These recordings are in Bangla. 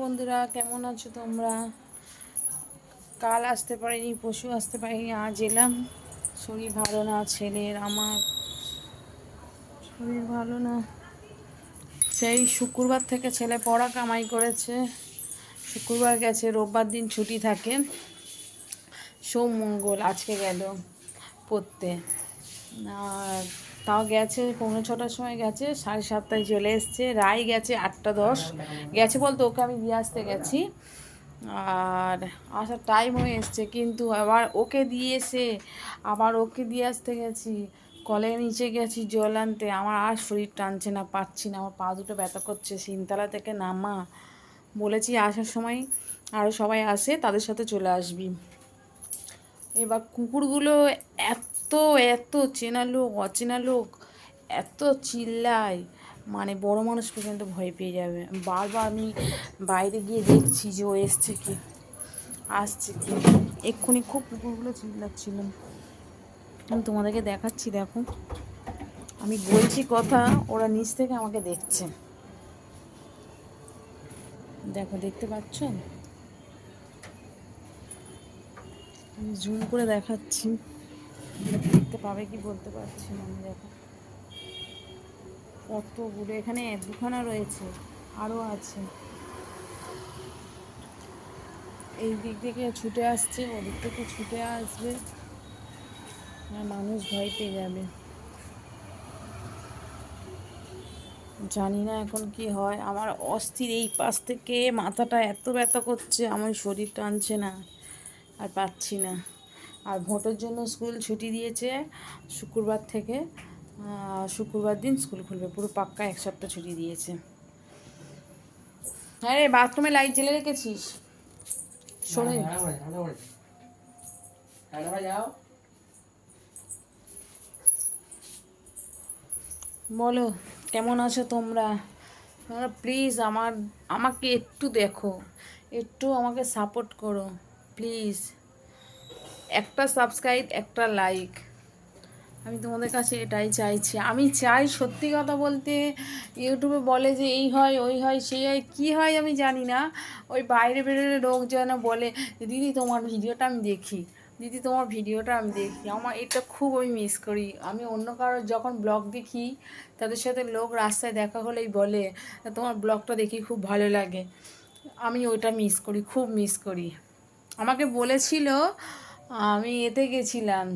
বন্ধুরা, কেমন আছো তোমরা? কাল আসতে পারিনি, পরশু আসতে পারিনি, আজ এলাম। শরীর ভালো না ছেলের, আমার শরীর ভালো না। সেই শুক্রবার থেকে ছেলে পড়া কামাই করেছে। শুক্রবার গেছে, রোববার দিন ছুটি থাকে, সোম মঙ্গল আজকে গেল পড়তে। আর তাও গেছে 6:45 সময় গেছে, 7:30 চলে এসছে। রায় গেছে 8:10 গেছে বলতে ওকে আমি দিয়ে আসতে গেছি, আর আসার টাইম হয়ে এসছে, কিন্তু আবার ওকে দিয়ে এসে আবার ওকে দিয়ে আসতে গেছি, কলের নিচে গেছি জল আনতে। আমার আর শরীর টানছে না, পাচ্ছি না, আমার পা দুটো ব্যথা করছে। সিনতলা থেকে নামা, বলেছি আসার সময় আরও সবাই আসে তাদের সাথে চলে আসবি। এবার কুকুরগুলো এত এত চেনা লোক অচেনা লোক এত চিল্লায়, মানে বড় মানুষ পর্যন্ত ভয় পেয়ে যাবে। বারবার আমি বাইরে গিয়ে দেখছি যে ও এসছে কি আসছে কি। এক্ষুনি খুব কুকুরগুলো চিল্লাচ্ছিল, আমি তোমাদেরকে দেখাচ্ছি, দেখো আমি বলছি কথা, ওরা নিচ থেকে আমাকে দেখছে, দেখো দেখতে পাচ্ছ? আমি জুম করে দেখাচ্ছি, দেখতে পাবে কি বলতে পারছি না আমি। দেখো কতগুলো, এখানে দুখানা রয়েছে, আরও আছে। এই দিক থেকে ছুটে আসছে, ওদিক থেকে ছুটে আসবে, আর মানুষ ভয় পেয়ে যাবে। জানি না এখন কি হয়, আমার অস্থির। এই পাশ থেকে মাথাটা এত ব্যথা করছে, আমার শরীর টানছে না, আর পাচ্ছি না। আর ভোটের জন্য স্কুল ছুটি দিয়েছে শুক্রবার থেকে। শুক্রবার দিন স্কুল খুলবে, পুরো পাক্কা 1 সপ্তাহ ছুটি দিয়েছে। আরে বাথরুমে লাইট জ্বেলে রেখেছিস? শোনে, বলো কেমন আছো তোমরা? তোমরা প্লিজ আমাকে একটু দেখো, একটু আমাকে সাপোর্ট করো প্লিজ। একটা সাবস্ক্রাইব, একটা লাইক, আমি তোমাদের কাছে এটাই চাইছি। আমি চাই, সত্যি কথা বলতে, ইউটিউবে বলে যে এই হয় ওই হয় সেই হয়, কী হয় আমি জানি না। ওই বাইরে বেরোলে লোক যেন বলে দিদি তোমার ভিডিওটা আমি দেখি, দিদি তোমার ভিডিওটা আমি দেখি। আমার এটা খুব আমি মিস করি। আমি অন্য কারোর যখন ব্লগ দেখি, তাদের সাথে লোক রাস্তায় দেখা হলেই বলে তোমার ব্লগটা দেখি খুব ভালো লাগে। আমি ওইটা মিস করি, খুব মিস করি। আমাকে বলেছিল, আমি এতে গেছিলাম,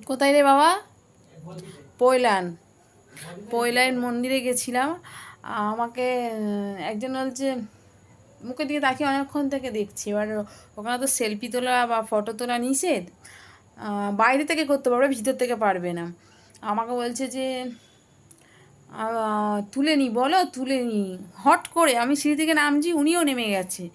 কোথায় রে বাবা, পৈলান, পৈলাইন মন্দিরে গেছিলাম। আমাকে একজন বলছে, মুখের দিকে তাকিয়ে অনেকক্ষণ থেকে দেখছি। এবার ওখানে তো সেলফি তোলা বা ফটো তোলা নিষেধ, বাইরে থেকে করতে পারবে, ভিতর থেকে পারবে না। আমাকে বলছে যে তুলে নি, বলো তুলে নি। হট করে আমি সিঁড়ি থেকে নামছি, উনিও নেমে গেছে,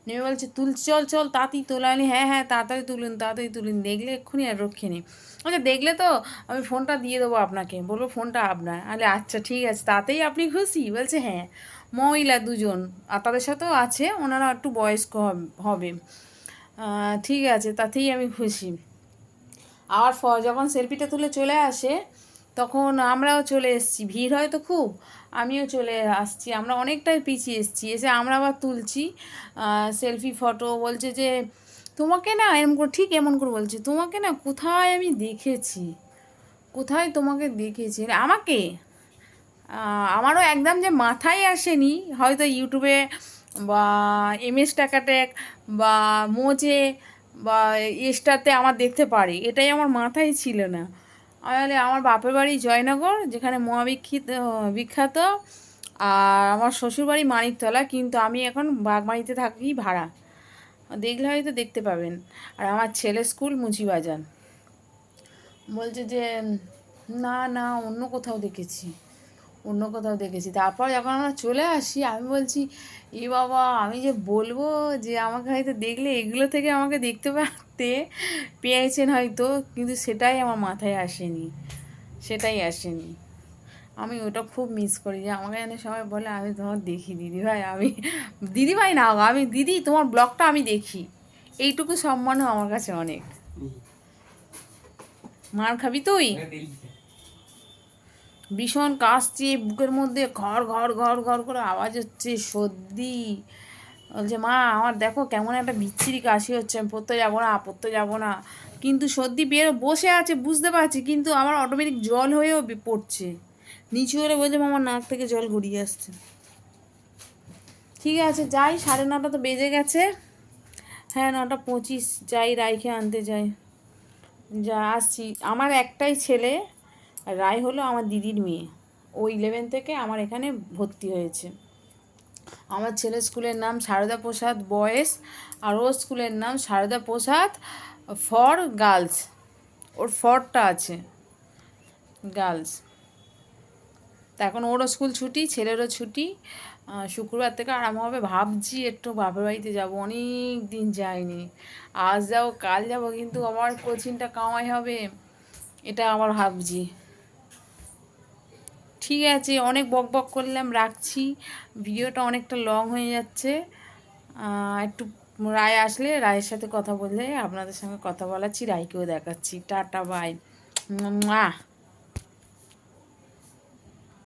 নেমে বলছে তুল, চল চল তাড়াতাড়ি তোলা নি। হ্যাঁ হ্যাঁ তাড়াতাড়ি তুলুন, তাড়াতাড়ি তুলুন, দেখলে এক্ষুনি আর রক্ষে নেই। আচ্ছা দেখলে তো আমি ফোনটা দিয়ে দেবো আপনাকে, বলবো ফোনটা আপনার। আরে আচ্ছা ঠিক আছে, তাতেই আপনি খুশি? বলছে হ্যাঁ। মহিলা দুজন, আর তাদের সাথেও আছে, ওনারা একটু বয়স্ক হবে। ঠিক আছে, তাতেই আমি খুশি। আবার যখন সেলফিটা তুলে চলে আসে, তখন আমরাও চলে এসেছি, ভিড় হয় তো খুব, আমিও চলে আসছি, আমরা অনেকটাই পিছিয়ে এসেছি। এসে আমরা আবার তুলছি সেলফি ফটো। বলছে যে তোমাকে না এরম করে, ঠিক এমন করে বলছে, তোমাকে না কোথায় আমি দেখেছি, কোথায় তোমাকে দেখেছি আমাকে। আমারও একদম যে মাথায় আসেনি, হয়তো ইউটিউবে বা এমএস টাকাটেক বা মোজে বা ইস্টাতে আমার দেখতে পারি, এটাই আমার মাথায় ছিল না। তাহলে আমার বাপের বাড়ি জয়নগর, যেখানে বিখ্যাত, আর আমার শ্বশুরবাড়ি মানিকতলা, কিন্তু আমি এখন বাগমারিতে থাকি ভাড়া, দেখলে হয়তো দেখতে পাবেন। আর আমার ছেলে স্কুল মুচিবাজার। বলছে যে না না, অন্য কোথাও দেখেছি, অন্য কোথাও দেখেছি। তারপর যখন আমরা চলে আসি, আমি বলছি এ বাবা, আমি যে বলবো যে আমাকে হয়তো দেখলে এগুলো থেকে আমাকে দেখতে পেয়েছেন হয়তো, কিন্তু সেটাই আমার মাথায় আসেনি, সেটাই আসেনি। আমি ওটা খুব মিস করি, যে আমাকে যেন সবাই বলে আমি তোমার দেখি দিদিভাই, আমি দিদিভাই না, আমি দিদি তোমার ব্লগটা আমি দেখি। এইটুকু সম্মানও আমার কাছে অনেক। মার খাবি তুই? ভীষণ কাশছি, বুকের মধ্যে ঘর ঘর ঘর ঘর করে আওয়াজ হচ্ছে, সর্দি, বলছে মা আমার দেখো কেমন একটা বিচ্ছিরি কাশি হচ্ছে, আমি পড়তে যাবো না, পড়তে যাবো না। কিন্তু সর্দি বেরো বসে আছে বুঝতে পারছি, কিন্তু আমার অটোমেটিক জল হয়েও পড়ছে। নিচু হলে বলছে আমার নাক থেকে জল গড়িয়ে আসছে। ঠিক আছে যাই, 9:30 তো বেজে গেছে। হ্যাঁ 9:25 যাই, রায়কে আনতে যাই। যা আসছি। আমার একটাই ছেলে, রায় হলো আমার দিদির মেয়ে। ও 11 থেকে আমার এখানে ভর্তি হয়েছে। আমার ছেলের স্কুলের নাম সারদা প্রসাদ বয়েজ, আর ওর স্কুলের নাম সারদা প্রসাদ ফর গার্লস। ওর ফরটা আছে গার্লস। তা এখন ওরও স্কুল ছুটি, ছেলেরও ছুটি। শুক্রবার থেকে আরম্ভ হবে। ভাবছি একটু বাপের বাড়িতে যাবো, অনেক দিন যাইনি। আজ যাবো কাল যাবো, কিন্তু আমার কোচিংটা কামাই হবে, এটা আবার ভাবছি। ঠিক আছে, অনেক বক বক করলাম, রাখছি। ভিডিওটা অনেকটা লং হয়ে যাচ্ছে। একটু রায় আসলে রায়ের সাথে কথা বললে আপনাদের সঙ্গে কথা বলাচ্ছি, রায়কেও দেখাচ্ছি। Tata bye.